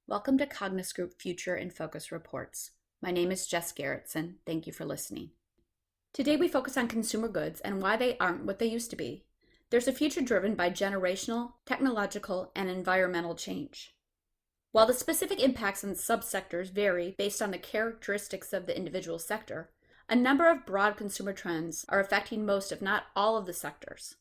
Welcome to Cognos Group Future in Focus Reports. My name is Jess Garrettson. Thank you for listening. Today we focus on consumer goods and why they aren't what they used to be. There's a future driven by generational, technological, and environmental change. While the specific impacts on subsectors vary based on the characteristics of the individual sector, a number of broad consumer trends are affecting most, if not all, of the sectors.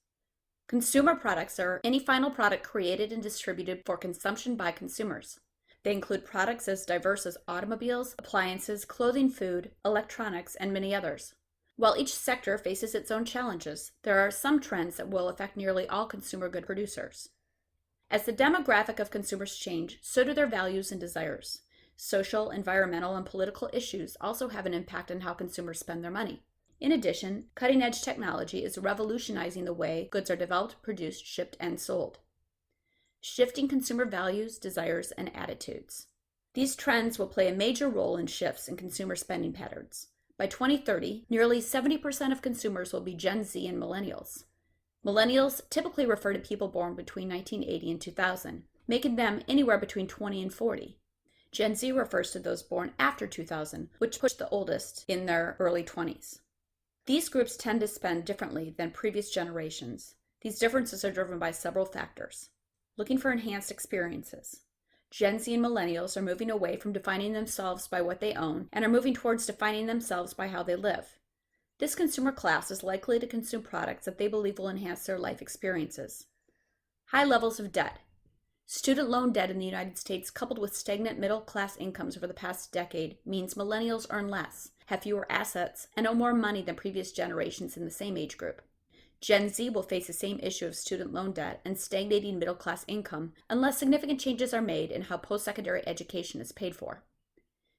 Consumer products are any final product created and distributed for consumption by consumers. They include products as diverse as automobiles, appliances, clothing, food, electronics, and many others. While each sector faces its own challenges, there are some trends that will affect nearly all consumer good producers. As the demographic of consumers change, so do their values and desires. Social, environmental, and political issues also have an impact on how consumers spend their money. In addition, cutting-edge technology is revolutionizing the way goods are developed, produced, shipped, and sold. Shifting consumer values, desires, and attitudes. These trends will play a major role in shifts in consumer spending patterns. By 2030, nearly 70% of consumers will be Gen Z and millennials. Millennials typically refer to people born between 1980 and 2000, making them anywhere between 20 and 40. Gen Z refers to those born after 2000, which puts the oldest in their early 20s. These groups tend to spend differently than previous generations. These differences are driven by several factors. Looking for enhanced experiences. Gen Z and millennials are moving away from defining themselves by what they own and are moving towards defining themselves by how they live. This consumer class is likely to consume products that they believe will enhance their life experiences. High levels of debt. Student loan debt in the United States, coupled with stagnant middle-class incomes over the past decade, means millennials earn less, have fewer assets, and owe more money than previous generations in the same age group. Gen Z will face the same issue of student loan debt and stagnating middle-class income unless significant changes are made in how post-secondary education is paid for.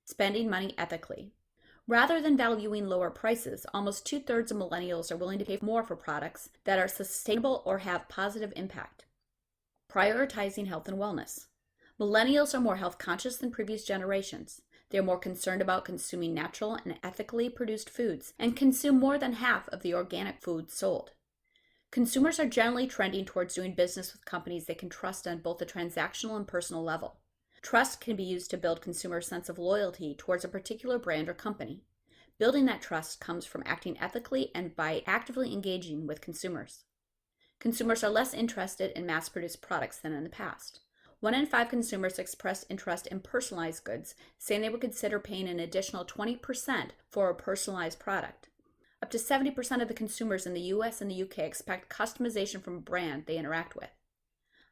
Spending money ethically. Rather than valuing lower prices, almost 2/3 of millennials are willing to pay more for products that are sustainable or have positive impact. Prioritizing health and wellness. Millennials are more health conscious than previous generations. They are more concerned about consuming natural and ethically produced foods and consume more than half of the organic foods sold. Consumers are generally trending towards doing business with companies they can trust on both a transactional and personal level. Trust can be used to build consumers' sense of loyalty towards a particular brand or company. Building that trust comes from acting ethically and by actively engaging with consumers. Consumers are less interested in mass-produced products than in the past. 1 in 5 consumers expressed interest in personalized goods, saying they would consider paying an additional 20% for a personalized product. Up to 70% of the consumers in the US and the UK expect customization from a brand they interact with.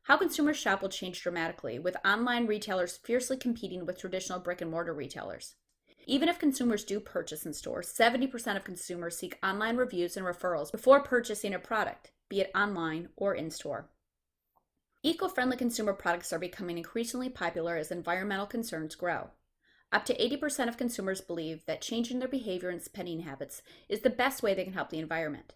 How consumers shop will change dramatically, with online retailers fiercely competing with traditional brick-and-mortar retailers. Even if consumers do purchase in stores, 70% of consumers seek online reviews and referrals before purchasing a product, be it online or in-store. Eco-friendly consumer products are becoming increasingly popular as environmental concerns grow. Up to 80% of consumers believe that changing their behavior and spending habits is the best way they can help the environment.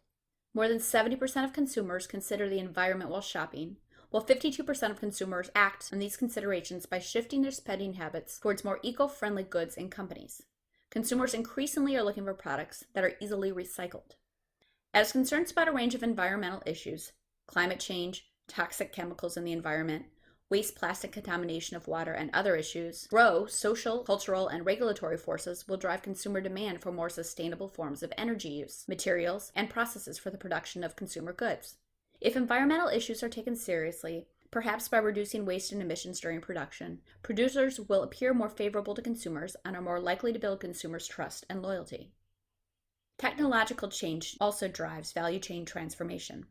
More than 70% of consumers consider the environment while shopping, while 52% of consumers act on these considerations by shifting their spending habits towards more eco-friendly goods and companies. Consumers increasingly are looking for products that are easily recycled. As concerns about a range of environmental issues, climate change, toxic chemicals in the environment, waste plastic contamination of water, and other issues grow, social, cultural, and regulatory forces will drive consumer demand for more sustainable forms of energy use, materials, and processes for the production of consumer goods. If environmental issues are taken seriously, perhaps by reducing waste and emissions during production, producers will appear more favorable to consumers and are more likely to build consumers' trust and loyalty. Technological change also drives value chain transformation.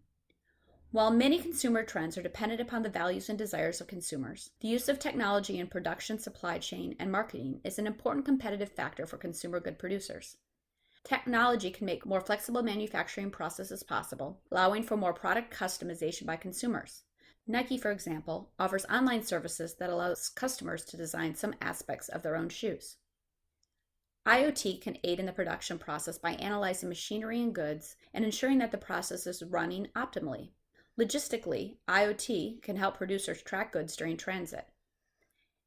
While many consumer trends are dependent upon the values and desires of consumers, the use of technology in production, supply chain, and marketing is an important competitive factor for consumer good producers. Technology can make more flexible manufacturing processes possible, allowing for more product customization by consumers. Nike, for example, offers online services that allows customers to design some aspects of their own shoes. IoT can aid in the production process by analyzing machinery and goods and ensuring that the process is running optimally. Logistically, IoT can help producers track goods during transit.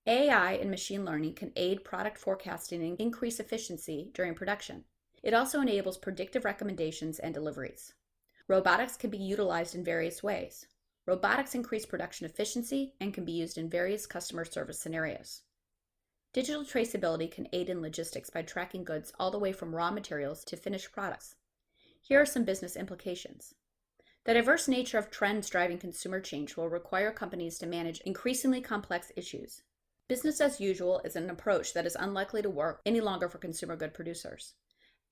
AI and machine learning can aid product forecasting and increase efficiency during production. It also enables predictive recommendations and deliveries. Robotics can be utilized in various ways. Robotics increase production efficiency and can be used in various customer service scenarios. Digital traceability can aid in logistics by tracking goods all the way from raw materials to finished products. Here are some business implications. The diverse nature of trends driving consumer change will require companies to manage increasingly complex issues. Business as usual is an approach that is unlikely to work any longer for consumer good producers.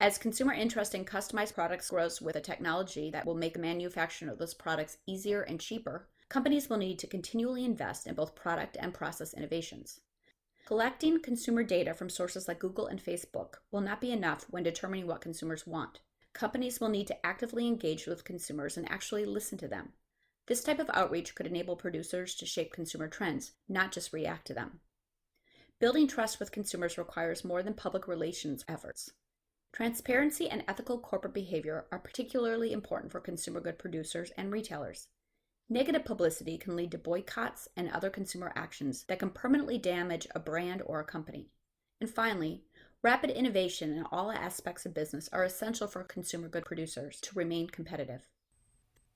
As consumer interest in customized products grows with a technology that will make the manufacturing of those products easier and cheaper, companies will need to continually invest in both product and process innovations. Collecting consumer data from sources like Google and Facebook will not be enough when determining what consumers want. Companies will need to actively engage with consumers and actually listen to them. This type of outreach could enable producers to shape consumer trends, not just react to them. Building trust with consumers requires more than public relations efforts. Transparency and ethical corporate behavior are particularly important for consumer good producers and retailers. Negative publicity can lead to boycotts and other consumer actions that can permanently damage a brand or a company. And finally, rapid innovation in all aspects of business are essential for consumer good producers to remain competitive.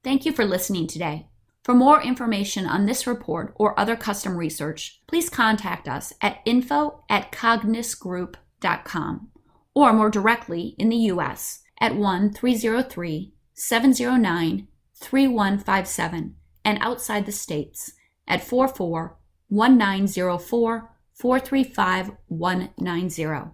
Thank you for listening today. For more information on this report or other custom research, please contact us at info@cognisgroup.com or more directly in the U.S. at 1-303-709-3157 and outside the states at 44-1904-435-190.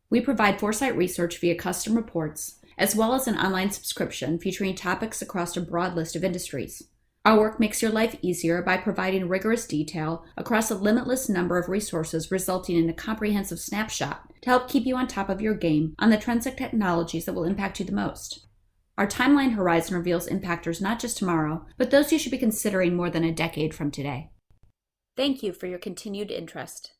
We provide Foresight research via custom reports, as well as an online subscription featuring topics across a broad list of industries. Our work makes your life easier by providing rigorous detail across a limitless number of resources, resulting in a comprehensive snapshot to help keep you on top of your game on the trends and technologies that will impact you the most. Our timeline horizon reveals impactors not just tomorrow, but those you should be considering more than a decade from today. Thank you for your continued interest.